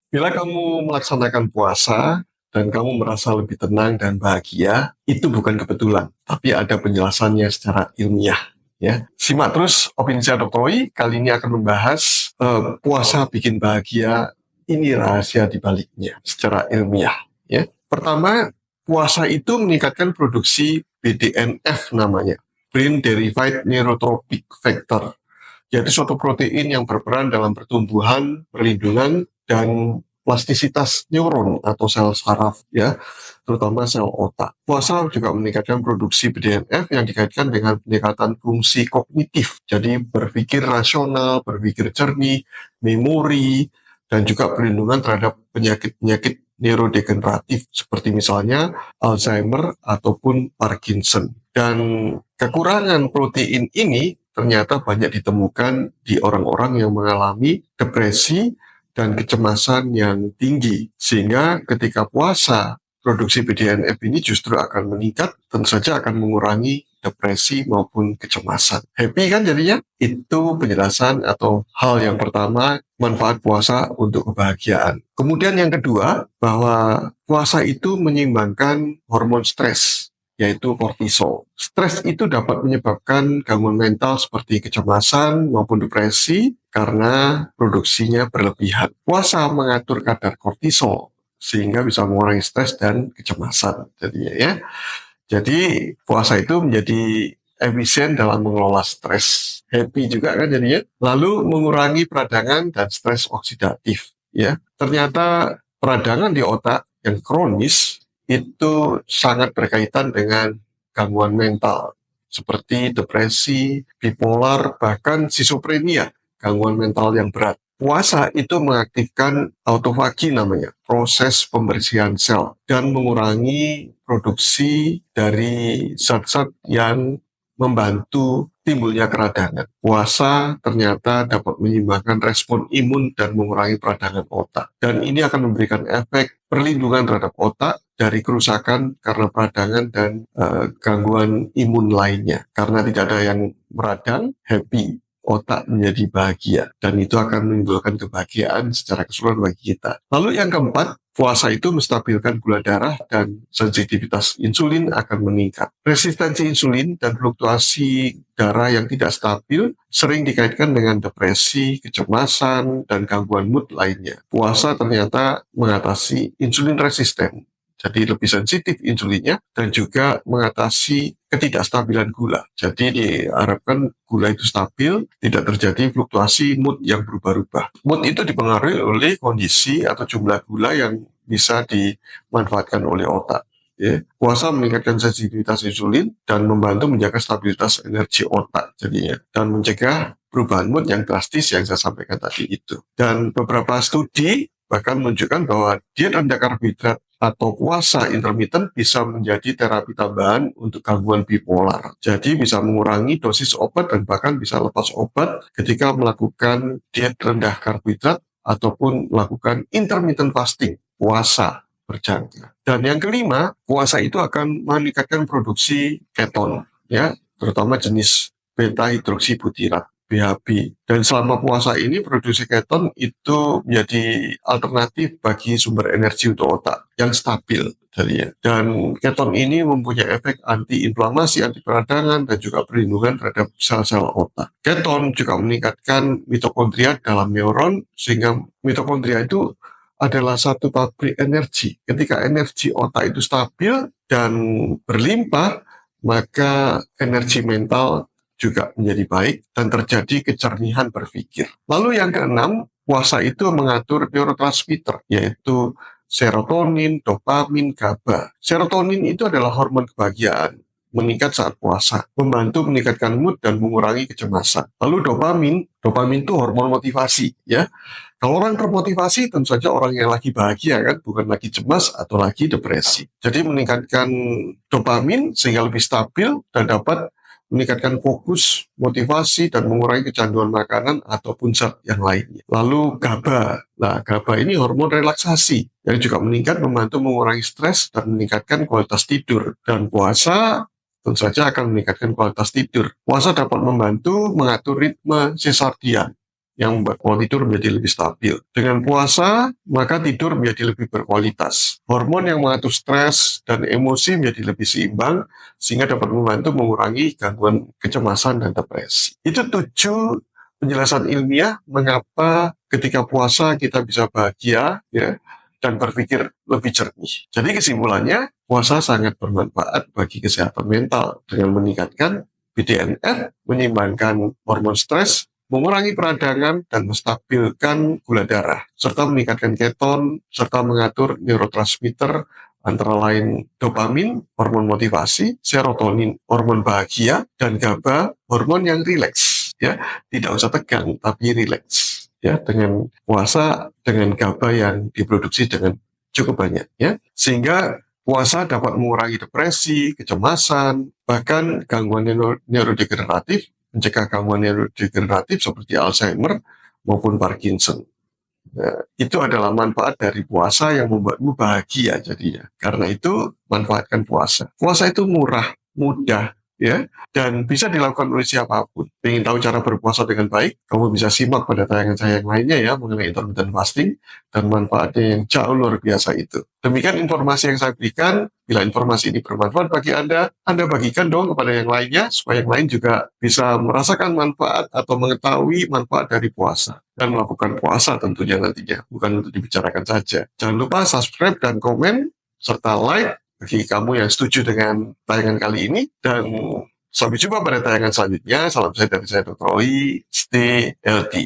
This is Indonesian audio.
Bila kamu melaksanakan puasa dan kamu merasa lebih tenang dan bahagia, itu bukan kebetulan, tapi ada penjelasannya secara ilmiah. Ya, simak terus opini saya Dr. Roy. Kali ini akan membahas puasa bikin bahagia. Ini rahasia di baliknya secara ilmiah. Ya, pertama, puasa itu meningkatkan produksi BDNF namanya, Brain Derived Neurotrophic Factor, yaitu suatu protein yang berperan dalam pertumbuhan, perlindungan, dan plastisitas neuron atau sel saraf, ya, terutama sel otak. Puasa juga meningkatkan produksi BDNF yang dikaitkan dengan peningkatan fungsi kognitif, jadi berpikir rasional, berpikir jernih, memori, dan juga perlindungan terhadap penyakit-penyakit neurodegeneratif seperti misalnya Alzheimer ataupun Parkinson. Dan kekurangan protein ini ternyata banyak ditemukan di orang-orang yang mengalami depresi dan kecemasan yang tinggi. Sehingga ketika puasa, produksi BDNF ini justru akan meningkat, tentu saja akan mengurangi depresi maupun kecemasan. Happy kan jadinya? Itu penjelasan atau hal yang pertama, manfaat puasa untuk kebahagiaan. Kemudian yang kedua, bahwa puasa itu menyeimbangkan hormon stres, yaitu kortisol. Stres itu dapat menyebabkan gangguan mental seperti kecemasan maupun depresi karena produksinya berlebihan. Puasa mengatur kadar kortisol sehingga bisa mengurangi stres dan kecemasan. Jadi puasa itu menjadi efisien dalam mengelola stres. Happy juga kan jadinya. Lalu mengurangi peradangan dan stres oksidatif. Ya, ternyata peradangan di otak yang kronis itu sangat berkaitan dengan gangguan mental seperti depresi, bipolar, bahkan schizophrenia, gangguan mental yang berat. Puasa itu mengaktifkan autofagi namanya, proses pembersihan sel, dan mengurangi produksi dari zat-zat yang membantu timbulnya keradangan. Puasa ternyata dapat menyeimbangkan respon imun dan mengurangi peradangan otak. Dan ini akan memberikan efek perlindungan terhadap otak dari kerusakan karena peradangan dan gangguan imun lainnya. Karena tidak ada yang meradang, happy, otak menjadi bahagia, dan itu akan menimbulkan kebahagiaan secara keseluruhan bagi kita. Lalu yang keempat, puasa itu menstabilkan gula darah dan sensitivitas insulin akan meningkat. Resistensi insulin dan fluktuasi darah yang tidak stabil sering dikaitkan dengan depresi, kecemasan, dan gangguan mood lainnya. Puasa ternyata mengatasi insulin resisten, jadi lebih sensitif insulinnya, dan juga mengatasi ketidakstabilan gula. Jadi diharapkan gula itu stabil, tidak terjadi fluktuasi mood yang berubah-ubah. Mood itu dipengaruhi oleh kondisi atau jumlah gula yang bisa dimanfaatkan oleh otak. Ya. Puasa meningkatkan sensitivitas insulin dan membantu menjaga stabilitas energi otak jadinya, dan mencegah perubahan mood yang drastis yang saya sampaikan tadi itu. Dan beberapa studi bahkan menunjukkan bahwa diet rendah karbohidrat atau puasa intermittent bisa menjadi terapi tambahan untuk gangguan bipolar. Jadi bisa mengurangi dosis obat dan bahkan bisa lepas obat ketika melakukan diet rendah karbohidrat ataupun melakukan intermittent fasting, puasa berjangka. Dan yang kelima, puasa itu akan meningkatkan produksi keton, ya, terutama jenis beta hidroksibutirat, BHB. Dan selama puasa ini produksi keton itu menjadi alternatif bagi sumber energi untuk otak yang stabil jadinya. Dan keton ini mempunyai efek antiinflamasi, anti peradangan, dan juga perlindungan terhadap sel-sel otak. Keton juga meningkatkan mitokondria dalam neuron, sehingga mitokondria itu adalah satu pabrik energi. Ketika energi otak itu stabil dan berlimpah, maka energi mental juga menjadi baik dan terjadi kejernihan berpikir. Lalu yang keenam, puasa itu mengatur neurotransmitter, yaitu serotonin, dopamin, GABA. Serotonin itu adalah hormon kebahagiaan, meningkat saat puasa, membantu meningkatkan mood dan mengurangi kecemasan. Lalu dopamin itu hormon motivasi, ya. Kalau orang termotivasi, tentu saja orang yang lagi bahagia kan, bukan lagi cemas atau lagi depresi. Jadi meningkatkan dopamin sehingga lebih stabil dan dapat meningkatkan fokus, motivasi, dan mengurangi kecanduan makanan ataupun zat yang lainnya. Lalu GABA. Nah, GABA ini hormon relaksasi yang juga meningkat, membantu mengurangi stres dan meningkatkan kualitas tidur. Dan puasa tentu saja akan meningkatkan kualitas tidur. Puasa dapat membantu mengatur ritme sirkadian, yang membuat pola tidur menjadi lebih stabil. Dengan puasa, maka tidur menjadi lebih berkualitas. Hormon yang mengatur stres dan emosi menjadi lebih seimbang, sehingga dapat membantu mengurangi gangguan kecemasan dan depresi. Itu 7 penjelasan ilmiah mengapa ketika puasa kita bisa bahagia, ya, dan berpikir lebih jernih. Jadi kesimpulannya, puasa sangat bermanfaat bagi kesehatan mental dengan meningkatkan BDNF, menyeimbangkan hormon stres, mengurangi peradangan, dan menstabilkan gula darah, serta meningkatkan keton, serta mengatur neurotransmitter antara lain dopamin, hormon motivasi, serotonin, hormon bahagia, dan GABA, hormon yang rileks. Ya, tidak usah tegang, tapi rileks. Ya, dengan puasa, dengan GABA yang diproduksi dengan cukup banyak. Ya, sehingga puasa dapat mengurangi depresi, kecemasan, bahkan gangguan neurodegeneratif, mencegah gangguan neurodegeneratif seperti Alzheimer maupun Parkinson. Nah, itu adalah manfaat dari puasa yang membuatmu bahagia jadinya. Karena itu, manfaatkan puasa. Puasa itu murah, mudah, ya, dan bisa dilakukan oleh siapapun. Ingin tahu cara berpuasa dengan baik? Kamu bisa simak pada tayangan saya yang lainnya ya, mengenai intermittent fasting dan manfaatnya yang jauh luar biasa itu. Demikian informasi yang saya berikan. Bila informasi ini bermanfaat bagi Anda bagikan dong kepada yang lainnya, supaya yang lain juga bisa merasakan manfaat atau mengetahui manfaat dari puasa. Dan melakukan puasa tentunya nantinya, bukan untuk dibicarakan saja. Jangan lupa subscribe dan komen, serta like bagi kamu yang setuju dengan tayangan kali ini. Dan sampai jumpa pada tayangan selanjutnya. Salam sehat dari saya, Dr. Oi. Stay healthy.